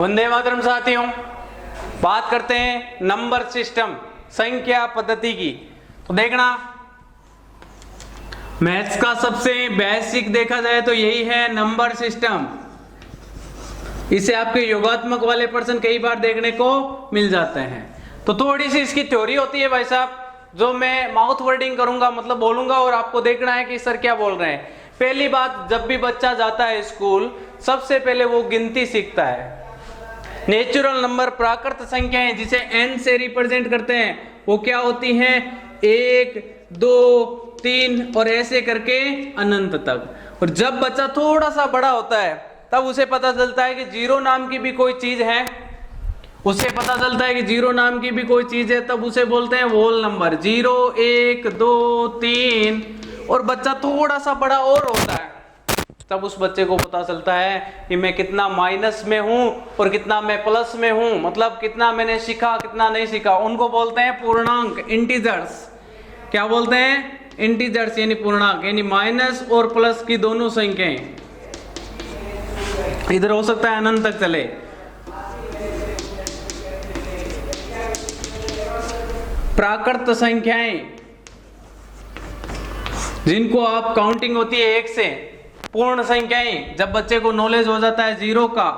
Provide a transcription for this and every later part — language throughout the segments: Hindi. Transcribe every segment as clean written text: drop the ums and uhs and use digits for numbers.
वंदे मातरम साथियों, बात करते हैं नंबर सिस्टम संख्या पद्धति की। तो देखना, मैथ्स का सबसे बेसिक देखा जाए तो यही है नंबर सिस्टम। इसे आपके योगात्मक वाले पर्सन कई बार देखने को मिल जाते हैं। तो थोड़ी सी इसकी थ्योरी होती है भाई साहब, जो मैं माउथ वर्डिंग करूंगा, मतलब बोलूंगा और आपको देखना है कि सर क्या बोल रहे हैं। पहली बात, जब भी बच्चा जाता है स्कूल, सबसे पहले वो गिनती सीखता है। नेचुरल नंबर प्राकृत संख्याएं जिसे n से रिप्रेजेंट करते हैं वो क्या होती हैं? 1, 2, 3 और ऐसे करके अनंत तक। और जब बच्चा थोड़ा सा बड़ा होता है तब उसे पता चलता है कि जीरो नाम की भी कोई चीज है, उसे पता चलता है कि जीरो नाम की भी कोई चीज है, तब उसे बोलते हैं होल नंबर। 0, 1, 2, 3 और बच्चा थोड़ा सा बड़ा और होता है तब उस बच्चे को पता चलता है कि मैं कितना माइनस में हूं और कितना मैं प्लस में हूं, मतलब कितना मैंने सीखा कितना नहीं सीखा। उनको बोलते हैं पूर्णांक, इंटीजर्स। क्या बोलते हैं? इंटीजर्स यानी पूर्णांक, यानी माइनस और प्लस की दोनों संख्याएं। इधर हो सकता है अनंत तक चले। प्राकृत संख्याएं जिनको आप काउंटिंग होती है 1 से, पूर्ण संख्याएं जब बच्चे को नॉलेज हो जाता है जीरो का,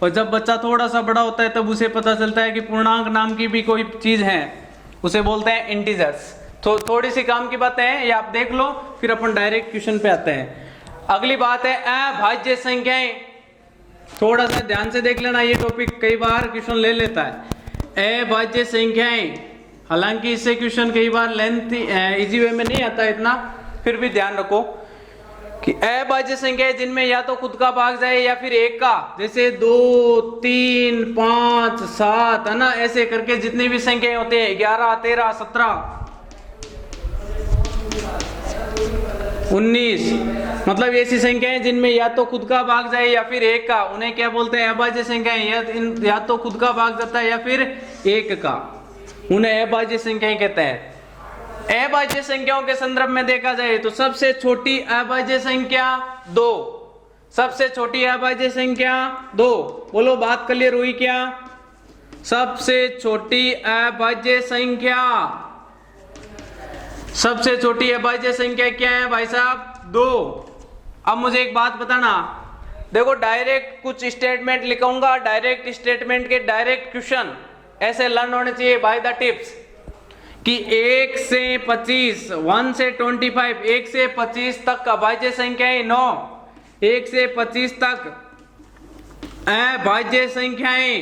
और जब बच्चा थोड़ा सा बड़ा होता है तब उसे पता चलता है कि पूर्णांक नाम की भी कोई चीज है, उसे बोलते हैं इंटीजर्स। तो थोड़ी सी काम की बातें हैं, ये आप देख लो, फिर अपन डायरेक्ट क्वेश्चन पे आते हैं। अगली बात है अभाज्य संख्याएं। थोड़ा सा ध्यान से देख लेना, ये टॉपिक कई बार क्वेश्चन ले लेता है। अभाज्य संख्याएं, हालांकि इससे क्वेश्चन कई बार लेंथ इजी वे में नहीं आता इतना, फिर भी ध्यान रखो कि अभाज्य संख्या है जिनमें या तो खुद का भाग जाए या फिर एक का, जैसे 2, 3, 5, 7 है ना, ऐसे करके जितनी भी संख्याएं होती है 11, 13, 17, 19, मतलब ऐसी संख्याएं जिनमें या तो खुद का भाग जाए या फिर एक का, उन्हें क्या बोलते हैं? अभाज्य संख्याएं। या तो खुद का भाग जाता है या फिर एक का, उन्हें अभाज्य संख्याएं कहते हैं। अभाज्य संख्याओं के संदर्भ में देखा जाए तो सबसे छोटी अभाज्य संख्या 2, सबसे छोटी अभाज्य संख्या 2। बोलो, बात क्लियर हुई क्या? सबसे छोटी अभाज्य संख्या, सबसे छोटी अभाज्य संख्या क्या है भाई साहब? 2। अब मुझे एक बात बताना, देखो डायरेक्ट कुछ स्टेटमेंट लिखूंगा, डायरेक्ट स्टेटमेंट के डायरेक्ट क्वेश्चन ऐसे लर्न होने चाहिए बाय द टिप्स कि 1 से 25, 1 से 25, 1 से 25 तक अभाज्य संख्याएं 9, 1 से 25 तक अभाज्य संख्याएं,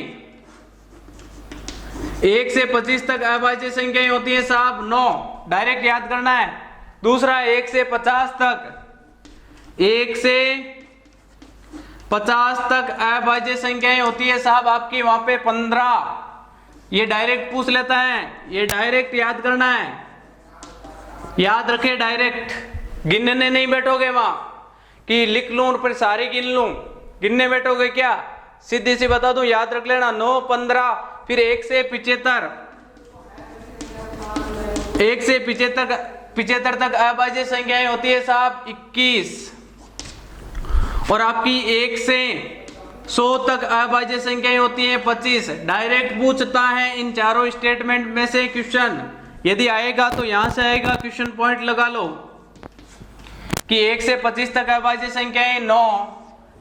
1 से 25 तक अभाज्य संख्याएं होती है साहब 9, डायरेक्ट याद करना है। दूसरा 1 से 50 तक, 1 से 50 तक अभाज्य संख्याएं होती है साहब आपकी वहां पे 15, ये डायरेक्ट पूछ लेता है, ये डायरेक्ट याद करना है, याद रखे डायरेक्ट, गिनने नहीं बैठोगे वहां कि लिख लूं और फिर सारी गिन लूं, गिनने बैठोगे क्या? सीधी सी बता दूं, याद रख लेना 9, 15, फिर 1 से 75, 1 से 75 तक अभाज्य संख्याएं होती है साहब 21, और आपकी 1 से 100 तक अभाज्य संख्याएं होती है 25। डायरेक्ट पूछता है इन चारों स्टेटमेंट में से क्वेश्चन, यदि आएगा तो यहां से आएगा, क्वेश्चन पॉइंट लगा लो कि 1 से 25 तक अभाज्य संख्याएं 9,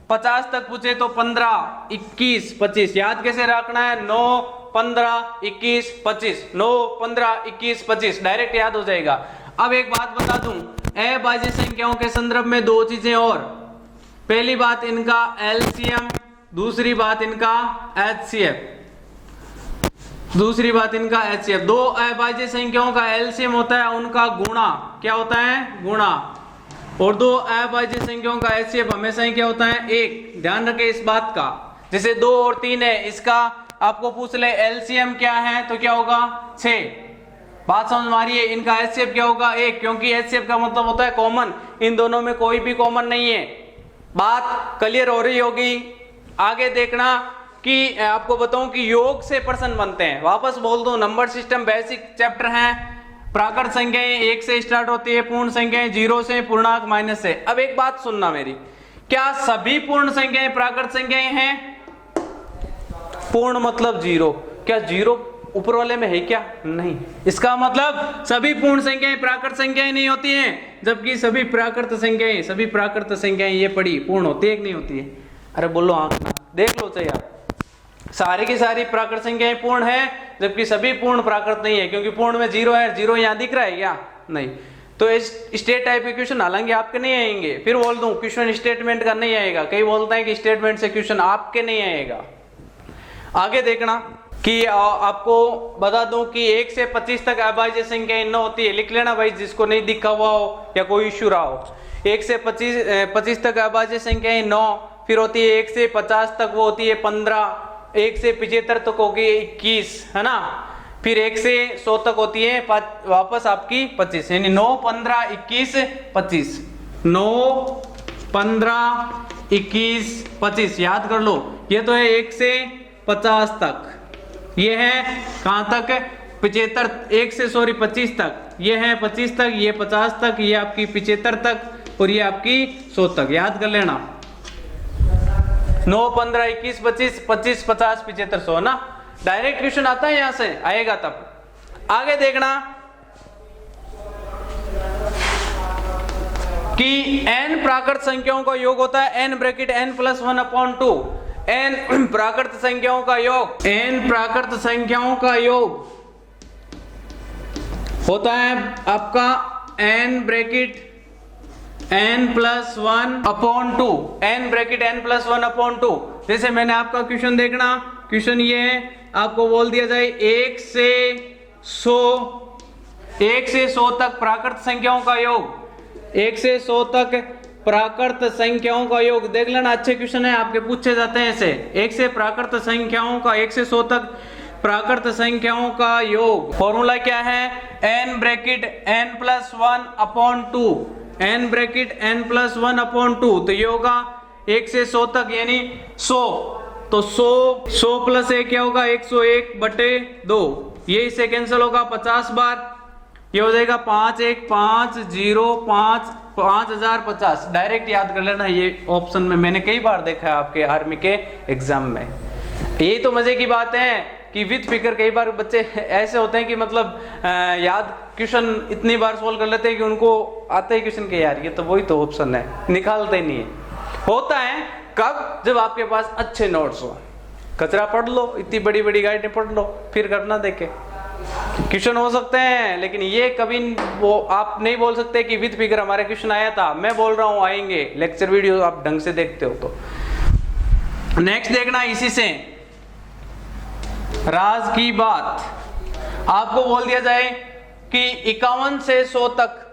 50 तक पूछे तो 15, 21, 25। याद कैसे रखना है? 9, 15, 21, 25, 9, 15, 21, 25, डायरेक्ट याद हो जाएगा। अब एक बात बता दूं, अभाज्य संख्याओं के संदर्भ में 2 चीजें और। पहली बात इनका एलसीएम, दूसरी बात इनका एचसीएफ, दूसरी बात इनका एचसीएफ। 2 अभाज्य संख्याओं का एलसीएम होता है उनका गुणा, क्या होता है? गुणा। और 2 अभाज्य संख्याओं का एचसीएफ हमेशा ही क्या होता है? 1। ध्यान रखें इस बात का। जैसे 2 और 3 है, इसका आपको पूछ ले एलसीएम क्या है तो क्या होगा? 6। बात समझ मारिए, इनका एचसीएफ क्या होगा? 1, क्योंकि एचसीएफ का मतलब होता है कॉमन, इन दोनों में कोई भी कॉमन नहीं है। बात क्लियर हो रही होगी। आगे देखना कि आपको बताऊं कि योग से पर्सन बनते हैं। वापस बोल दो, नंबर सिस्टम बेसिक चैप्टर है। प्राकृत संख्याएं 1 से स्टार्ट होती है, पूर्ण संख्याएं 0 से, पूर्णांक माइनस से। अब एक बात सुनना मेरी, क्या सभी पूर्ण संख्याएं प्राकृत संख्याएं हैं? पूर्ण मतलब जीरो। क्या जीरो ऊपर वाले में है क्या? नहीं। इसका मतलब सभी पूर्ण संख्याएं प्राकृत संख्याएं नहीं होती हैं, जबकि सभी प्राकृत संख्याएं ये पढ़ी पूर्ण होती है कि नहीं होती है? अरे बोलो हाँ, देख लो चाहिए आप। सारी की सारी प्राकृत संख्याएं पूर्ण है, जबकि सभी पूर्ण प्राकृत नहीं है, क्योंकि पूर्ण में जीरो है। जीरो यहाँ दिख रहा है क्या? नहीं। तो स्टेट टाइप के क्वेश्चन हालांकि आपके नहीं आएंगे। फिर बोल दूं, क्वेश्चन स्टेटमेंट का नहीं आएगा। कई बोलते हैं कि स्टेटमेंट से क्वेश्चन आपके नहीं आएगा। आगे देखना कि आपको बता दूं कि 1 से 25 तक अभाज्य संख्याएं 9 होती है। लिख लेना भाई, जिसको नहीं दिखा हुआ हो या कोई इश्यू रहा हो। 1 से 25 तक अभाज्य संख्याएं 9, फिर होती है 1 से 50 तक वो होती है 15, 1 से 75 तक होगी 21, है ना। फिर 1 से 100 तक होती है वापस आपकी 25, यानी 9, 15, 21, 25। 9, 15, 21, 25 याद कर लो। ये तो है 1 से 50 तक, ये है कहां तक? 75, 25 तक, ये है 25 तक, ये 50 तक, ये आपकी 75 तक और ये आपकी 100 तक। याद कर लेना। 9, 15, 21, 25, 25, 50, 75, 100 ना। डायरेक्ट क्वेश्चन आता है, यहां से आएगा तब। आगे देखना कि n प्राकृत संख्याओं का योग होता है n bracket n plus 1/2। n प्राकृत संख्याओं का योग, n प्राकृत संख्याओं का योग होता है आपका n bracket n plus 1/2, n bracket n plus 1/2। जैसे मैंने आपका क्वेश्चन देखना, क्वेश्चन ये है, आपको बोल दिया जाए 1 से 100 तक प्राकृत संख्याओं का योग, 1 से 100 तक प्राकृत संख्याओं का योग। देख लेना, अच्छे क्वेश्चन है, आपके पूछे जाते हैं ऐसे। 1 से प्राकृत संख्याओं का, 1 से 100 तक प्राकृत संख्याओं का योग। फॉर्मूला क्या है? n bracket n plus 1/2, n bracket n plus 1/2। तो ये होगा 1 से 100 तक, यानी 100। तो 100 प्लस 1 क्या होगा? 101/2। ये इससे कैंसिल होगा 50 बार। ये हो जाएगा 5, 1, 5, 0, 5, 5050। डायरेक्ट याद कर लेना, ये ऑप्शन में मैंने कई बार देखा है आपके आर्मी के एग्जाम में। यही तो मजे की बात है कि विद फिगर कई बार बच्चे ऐसे होते हैं कि मतलब याद क्वेश्चन इतनी बार सोल्व कर लेते हैं कि उनको आते ही क्वेश्चन के यार ये तो वही तो ऑप्शन है, निकालते नहीं है। होता है कब? जब आपके पास अच्छे नोट्स हो। कचरा पढ़ लो, इतनी बड़ी बड़ी गाइडें पढ़ लो, फिर करना देखे। क्वेश्चन हो सकते हैं, लेकिन ये कभी वो आप नहीं बोल सकते कि विद फिगर हमारे क्वेश्चन आया था। मैं बोल रहा हूं आएंगे, लेक्चर वीडियो आप ढंग से देखते हो तो। नेक्स्ट देखना, इसी से राज की बात। आपको बोल दिया जाए कि 51 से 100 तक,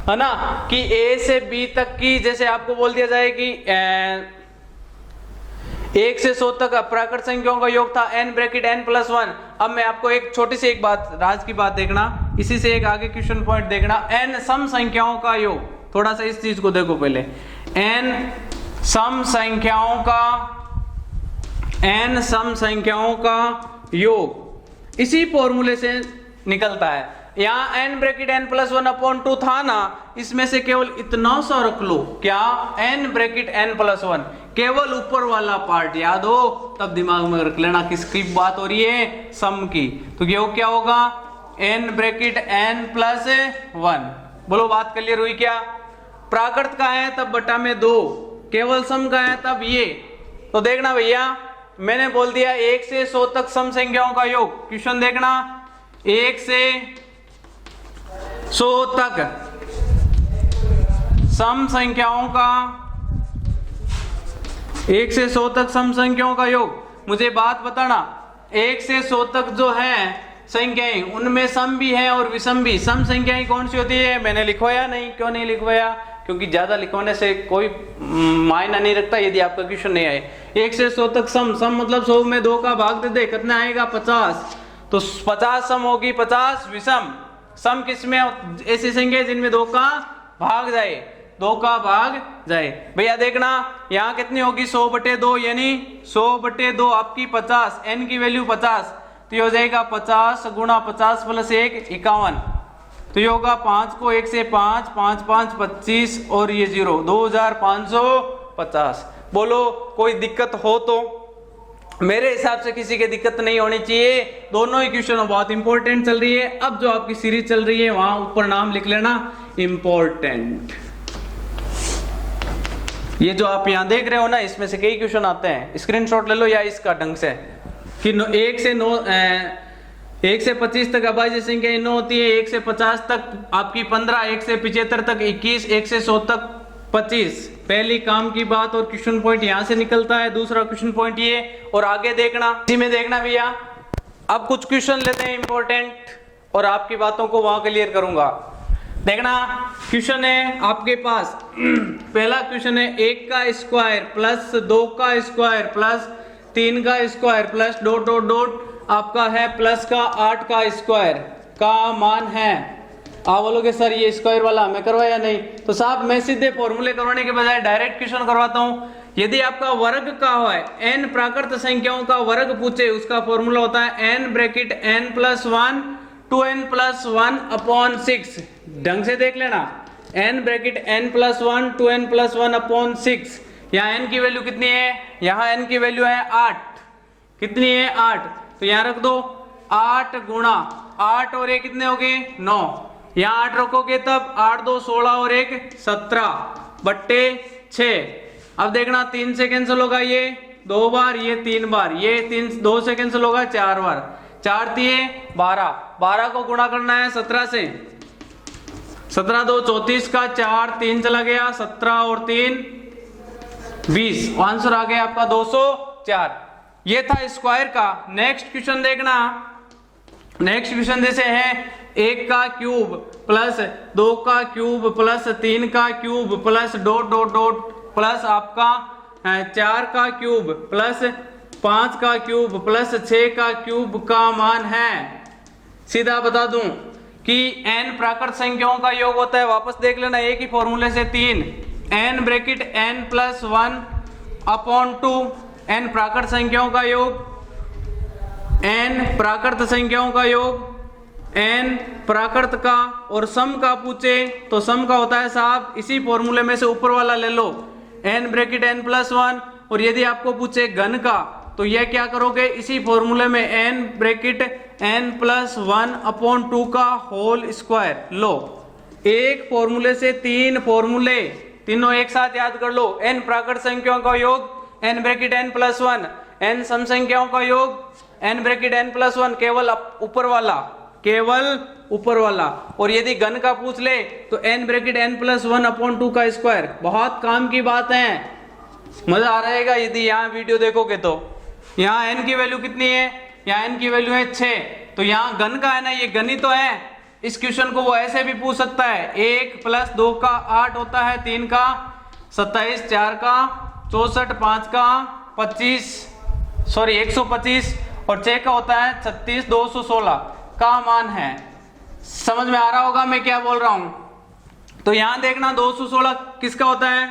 है ना, कि A से B तक की, जैसे आपको बोल दिया जाए कि 1 से 100 तक प्राकृत संख्याओं का योग था n ब्रैकेट n प्लस 1। अब मैं आपको एक छोटी सी एक बात, राज की बात देखना, इसी से एक आगे क्वेश्चन पॉइंट देखना। n सम संख्याओं का योग, थोड़ा सा इस चीज को देखो पहले। n सम संख्याओं का योग इसी फॉर्मूले से निकलता है। यहाँ n ब्रैकेट n प्लस 1/2 था ना, इसमें से केवल इतना सा रख लो। क्या? n ब्रैकेट n प्लस 1, केवल ऊपर वाला पार्ट याद हो तब दिमाग में रख लेना किसकी बात हो रही है? सम की। तो योग क्या होगा? n bracket n plus 1। बोलो बात क्लियर हुई क्या? प्राकृत का है तब बटा में 2, केवल सम का है तब ये। तो देखना भैया, मैंने बोल दिया 1 से 100 तक सम संख्याओं का योग। क्वेश्चन देखना, 1 से 100 तक सम संख्याओं का, 1 से 100 तक सम संख्याओं का योग। मुझे बात बताना, 1 से 100 तक जो है संख्याएं, उनमें सम भी है और विषम भी। सम संख्याएं कौन सी होती है? मैंने लिखवाया नहीं। क्यों नहीं लिखवाया? क्योंकि ज्यादा लिखवाने से कोई मायना नहीं रखता यदि आपका क्वेश्चन नहीं आए। 1 से 100 तक सम मतलब 100 में 2 का भाग दे दे, कितना आएगा? 50। तो 50 सम होगी, 50 विषम। सम किसमें? ऐसी संख्या जिनमें 2 का भाग जाए, 2 का भाग जाए। भैया देखना, यहाँ कितनी होगी? 100/2, यानी 100/2 आपकी 50, n की वैल्यू 50। तो ये हो जाएगा 50 गुणा 50 प्लस 1 51। तो ये होगा 5 को 1 से 5, 5 5 25 और ये 0, 2550। बोलो कोई दिक्कत हो तो मेरे हिसाब से किसी की दिक्कत नहीं होनी चाहिए। दोनों ही क्वेश्चन बहुत इंपॉर्टेंट चल रही है। अब जो आपकी सीरीज चल रही है वहां ऊपर नाम लिख लेना इंपॉर्टेंट। ये जो आप यहां देख रहे हो ना, इसमें से कई क्वेश्चन आते हैं, स्क्रीनशॉट ले लो या इसका ढंग से कि 1 से 25 तक अभाज्य संख्या 9 होती है, 1 से 50 तक आपकी 15, 1 से 75 तक 21, 1 से 100 तक 25। पहली काम की बात और क्वेश्चन पॉइंट यहां से निकलता है। दूसरा क्वेश्चन पॉइंट ये, और आगे देखना, इसी में देखना भैया। अब कुछ क्वेश्चन लेते हैं इंपॉर्टेंट और आपकी बातों को वहां क्लियर करूंगा। देखना क्वेश्चन है आपके पास, पहला क्वेश्चन है 1 का स्क्वायर प्लस 2 का स्क्वायर प्लस 3 का square plus dot dot dot आपका है प्लस का 8 का स्क्वायर का मान है। आप बोलोगे सर ये स्क्वायर वाला हमें करवाया नहीं, तो साहब मैं सीधे फॉर्मूले करवाने के बजाय डायरेक्ट क्वेश्चन करवाता हूं। यदि आपका वर्ग का है, n प्राकृत संख्याओं का वर्ग पूछे, उसका फॉर्मूला होता है n bracket n plus 1 2n plus 1 upon 6। ढंग से देख लेना, n bracket n plus 1 2n plus 1 upon 6। यहाँ n की वैल्यू कितनी है, यहाँ n की वैल्यू है 8। कितनी है 8, तो यहाँ रख दो 8 गुणा 8 और 1 कितने हो गए 9। यहाँ 8 रखोगे तब 8 2 16 और 1 17 बट्टे 6। अब देखना 3 से कैंसिल होगा, ये 2 बार, ये 3 बार, ये 3 2 से कैंसिल होगा 4 बार, 4 3 12, 12 को गुणा करना है 17 से, 17 2 34 का 4 3 चला गया, 17 और 3 20, आंसर आ गया आपका 204। ये था स्क्वायर का। नेक्स्ट क्वेश्चन देखना, नेक्स्ट क्वेश्चन जैसे है 1 का क्यूब प्लस 2 का क्यूब प्लस 3 का cube plus dot dot dot plus आपका 4 का क्यूब प्लस 5 का क्यूब प्लस 6 का क्यूब का मान है। सीधा बता दूं कि n प्राकृत संख्याओं का योग होता है, वापस देख लेना एक ही फॉर्मूले से 3, n bracket n plus 1 upon 2, n प्राकृत संख्याओं का योग, n प्राकृत संख्याओं का योग, n प्राकृत का, और सम का पूछे तो सम का होता है साहब इसी फॉर्मूले में से ऊपर वाला ले लो, n ब्रैकेट n प्लस 1। और यदि आपको पूछे घन का तो यह क्या करोगे, इसी फॉर्मूले में n bracket n plus 1 upon 2 का होल स्क्वायर। लो एक फॉर्मूले से 3 फॉर्मूले, तीनों एक साथ याद कर लो। n प्राकृत संख्याओं का योग n bracket n plus 1, n सम संख्याओं का योग n ब्रैकेट n प्लस 1 केवल ऊपर वाला, केवल ऊपर वाला। और यदि घन का पूछ ले तो n bracket n plus 1 upon 2 का स्क्वायर। बहुत काम की बात है, मजा आ रहेगा यदि यहाँ वीडियो देखोगे तो। यहाँ n की वैल्यू कितनी है, यहाँ n की वैल्यू है 6, तो यहाँ घन का है ना, ये घन ही तो है। इस क्वेश्चन को वो ऐसे भी पूछ सकता है, 1 प्लस 2 का 8 होता है, 3 का 27, 4 का 64, 5 का 25, सॉरी 125 और 6 का होता है 36, 216 का मान है। समझ में आ रहा होगा मैं क्या बोल रहा हूं। तो यहां देखना 216 किसका होता है,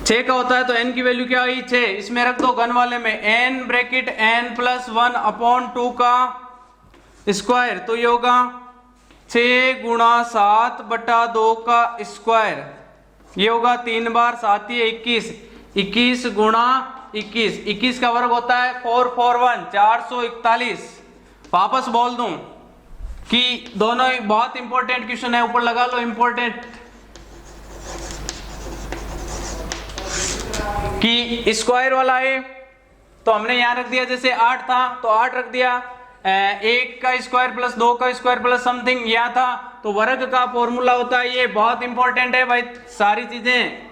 6 का होता है, तो n की वैल्यू क्या हुई 6। इसमें रख दो घन वाले में n bracket n plus 1 upon 2 का स्क्वायर, तो ये होगा 6 गुणा 7 बटा 2 का स्क्वायर, ये होगा 3 बार 7 ही 21, 21 गुणा 21, 21 का वर्ग होता है 441, 441। वापस बोल दूं कि दोनों बहुत इंपॉर्टेंट क्वेश्चन है, ऊपर लगा लो इंपॉर्टेंट, कि स्क्वायर वाला है तो हमने यहां रख दिया, जैसे 8 था तो 8 रख दिया, 1 का स्क्वायर प्लस 2 का स्क्वायर प्लस समथिंग यहां था, तो वर्ग का फॉर्मूला होता है, ये बहुत इंपॉर्टेंट है भाई। सारी चीजें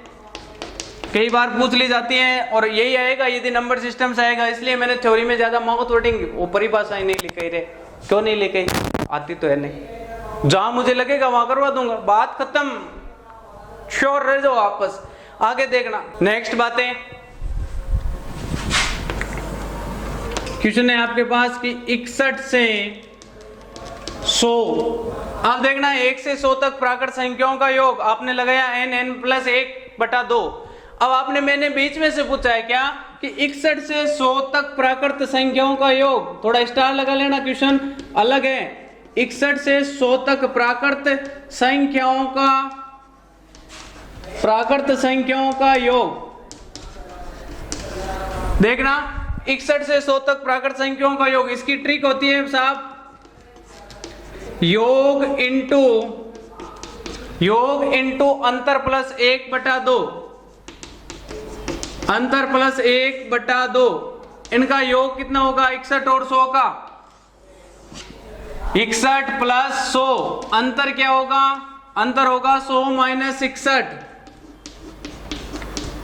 कई बार पूछ ली जाती हैं और यही आएगा यदि नंबर सिस्टम से आएगा, इसलिए मैंने थ्योरी में ज्यादा माउथ वर्डिंग वो परिभाषाएं नहीं लिखाई रे। क्यों नहीं लिखाई, आती तो है नहीं, जहां मुझे लगेगा वहां करवा दूंगा, बात खत्म, श्योर रह जाओ। वापस आगे देखना, नेक्स्ट बातें क्वेश्चन है आपके पास कि 61 से 100, आप देखना 1 से 100 तक प्राकृत संख्याओं का योग आपने लगाया n प्लस 1 बटा 2। अब आपने मैंने बीच में से पूछा है क्या कि 61 से 100 तक प्राकृत संख्याओं का योग, थोड़ा स्टार लगा लेना, क्वेश्चन अलग है। 61 से 100 तक प्राकृत संख्याओं का योग, देखना 61 से 100 तक प्राकृत संख्याओं का योग, इसकी ट्रिक होती है साहब योग इंटू अंतर प्लस 1/2, अंतर प्लस 1/2, इनका योग कितना होगा 61 और 100 का, 61 प्लस 100, अंतर क्या होगा, अंतर होगा 100 माइनस 61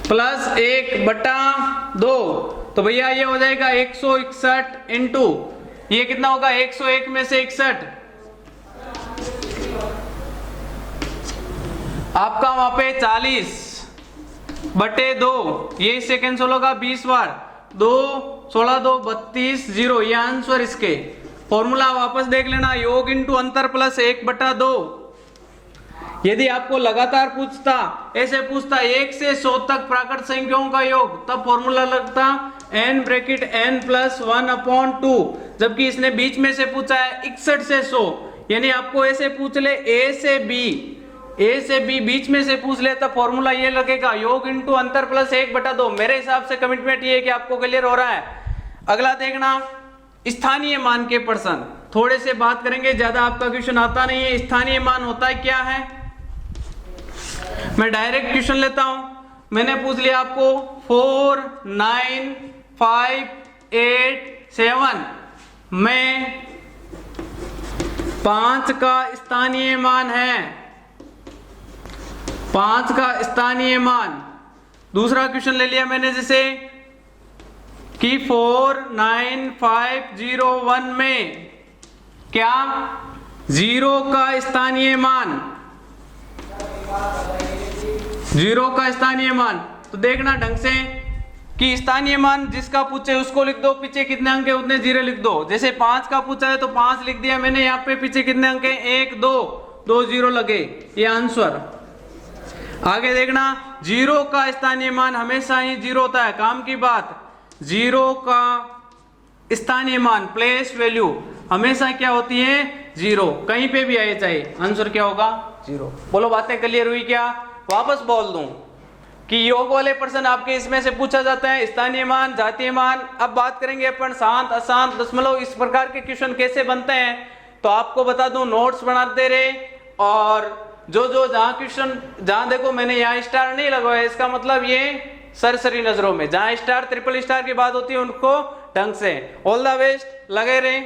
प्लस 1/2, तो भैया ये हो जाएगा 161 इंटू ये कितना होगा 101 में से 61, आपका वहां पे 40/2, ये इससे कैंसिल होगा 20 बार, 2 16 2 32 0, ये आंसर इसके। फॉर्मूला वापस देख लेना, योग इंटू अंतर प्लस 1/2। यदि आपको लगातार पूछता, ऐसे पूछता 1 से 100 तक प्राकृत संख्याओं का योग, तब फॉर्मूला लगता n ब्रैकेट n प्लस 1/2, जबकि इसने बीच में से पूछा है 61 से 100, यानी आपको ऐसे पूछ ले a से b बीच में से पूछ ले, तब फॉर्मूला ये लगेगा योग इंटू अंतर प्लस 1/2। मेरे हिसाब से कमिटमेंट ये है कि आपको क्लियर हो रहा है। अगला देखना स्थानीय मान के प्रश्न, थोड़े से बात करेंगे, ज्यादा आपका क्वेश्चन आता नहीं है। स्थानीय मान होता है क्या है, मैं डायरेक्ट क्वेश्चन लेता हूं। मैंने पूछ लिया आपको 4 9 5 8 7 में 5 का स्थानीय मान है, 5 का स्थानीय मान। दूसरा क्वेश्चन ले लिया मैंने जैसे कि 4 9 5 0 1 में क्या 0 का स्थानीय मान, 0 का स्थानीय मान। तो देखना ढंग से कि स्थानीय मान जिसका पूछे उसको लिख दो, पीछे कितने अंक है उतने 0 लिख दो। जैसे 5 का पूछा है तो 5 लिख दिया मैंने, यहाँ पे पीछे कितने अंक है 1 2 2 0 लगे, ये आंसर। आगे देखना 0 का स्थानीय मान हमेशा ही 0 होता है, काम की बात। 0 का स्थानीय मान प्लेस वैल्यू हमेशा क्या होती है 0, कहीं पे भी आए चाहे, आंसर क्या होगा 0। बोलो बातें क्लियर हुई क्या? वापस बोल दूं कि योग वाले प्रश्न आपके इसमें से पूछा जाता है, स्थानीय मान, जातीय मान। अब बात करेंगे अपन शांत अशांत दशमलव, इस प्रकार के क्वेश्चन कैसे बनते हैं। तो आपको बता दूं नोट्स बनाते रहे, और जो जहां क्वेश्चन जहां देखो मैंने यहाँ स्टार नहीं लगाया, इसका मतलब ये सरसरी नजरों में, जहां स्टार ट्रिपल स्टार की बात होती है उनको ढंग से। ऑल द बेस्ट, लगे रहे।